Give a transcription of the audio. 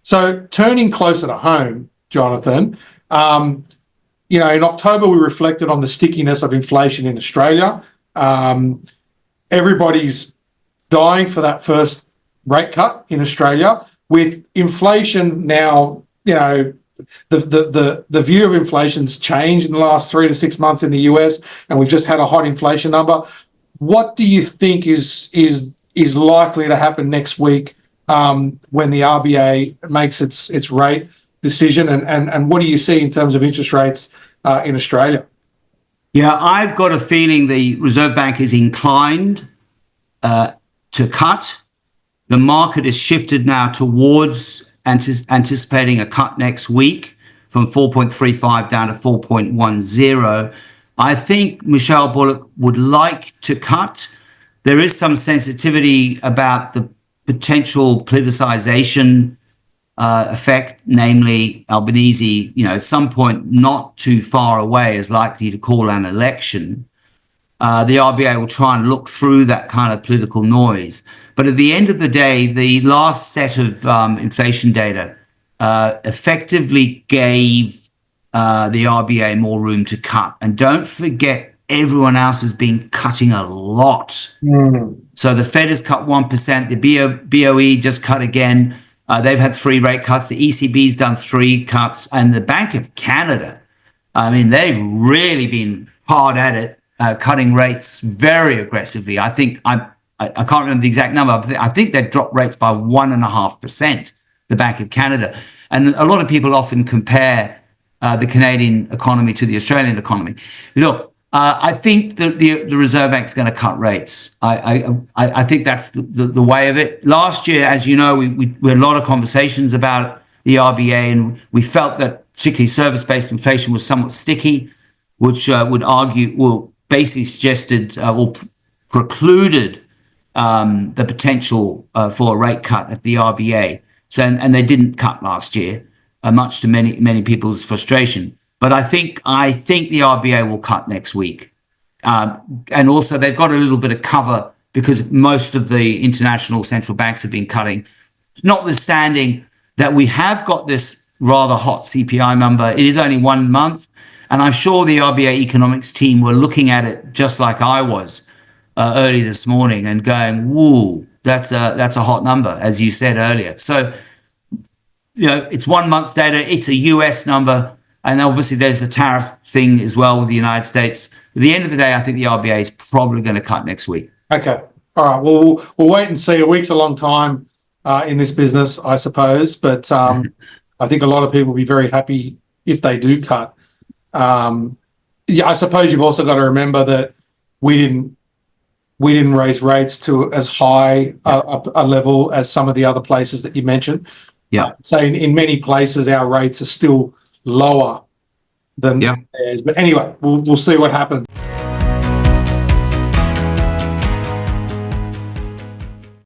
So turning closer to home, Jonathan, in October we reflected on the stickiness of inflation in Australia. Everybody's dying for that first rate cut in Australia. With inflation now, the view of inflation's changed in the last 3 to 6 months in the US, and we've just had a hot inflation number. What do you think is likely to happen next week when the RBA makes its rate decision, and what do you see in terms of interest rates in Australia? Yeah, I've got a feeling the Reserve Bank is inclined to cut. The market is shifted now towards anticipating a cut next week from 4.35 down to 4.10. I think Michelle Bullock would like to cut. There is some sensitivity about the potential politicization effect, namely Albanese, at some point not too far away is likely to call an election. The RBA will try and look through that kind of political noise. But at the end of the day, the last set of inflation data effectively gave the RBA more room to cut. And don't forget, everyone else has been cutting a lot. So the Fed has cut 1%. The BOE just cut again. They've had 3 rate cuts. The ECB's done 3 cuts. And the Bank of Canada, they've really been hard at it, cutting rates very aggressively. I think I can't remember the exact number, but I think they've dropped rates by 1.5%, the Bank of Canada. And a lot of people often compare the Canadian economy to the Australian economy. Look, I think that the Reserve Bank is going to cut rates. I think that's the way of it. Last year, as you know, we had a lot of conversations about the RBA, and we felt that particularly service-based inflation was somewhat sticky, which basically suggested or precluded the potential for a rate cut at the RBA. And they didn't cut last year, much to many people's frustration. But I think the RBA will cut next week. And also they've got a little bit of cover because most of the international central banks have been cutting, notwithstanding that we have got this rather hot CPI number. It is only 1 month. And I'm sure the RBA economics team were looking at it just like I was early this morning and going, whoa, that's a hot number, as you said earlier. So, it's 1 month's data. It's a US number. And obviously there's the tariff thing as well with the United States. At the end of the day, I think the RBA is probably going to cut next week. Okay. All right. Well, we'll wait and see. A week's a long time in this business, I suppose. But I think a lot of people will be very happy if they do cut. I suppose you've also got to remember that we didn't raise rates to as high a level as some of the other places that you mentioned. Yeah. So in many places, our rates are still lower than theirs. But anyway, we'll see what happens.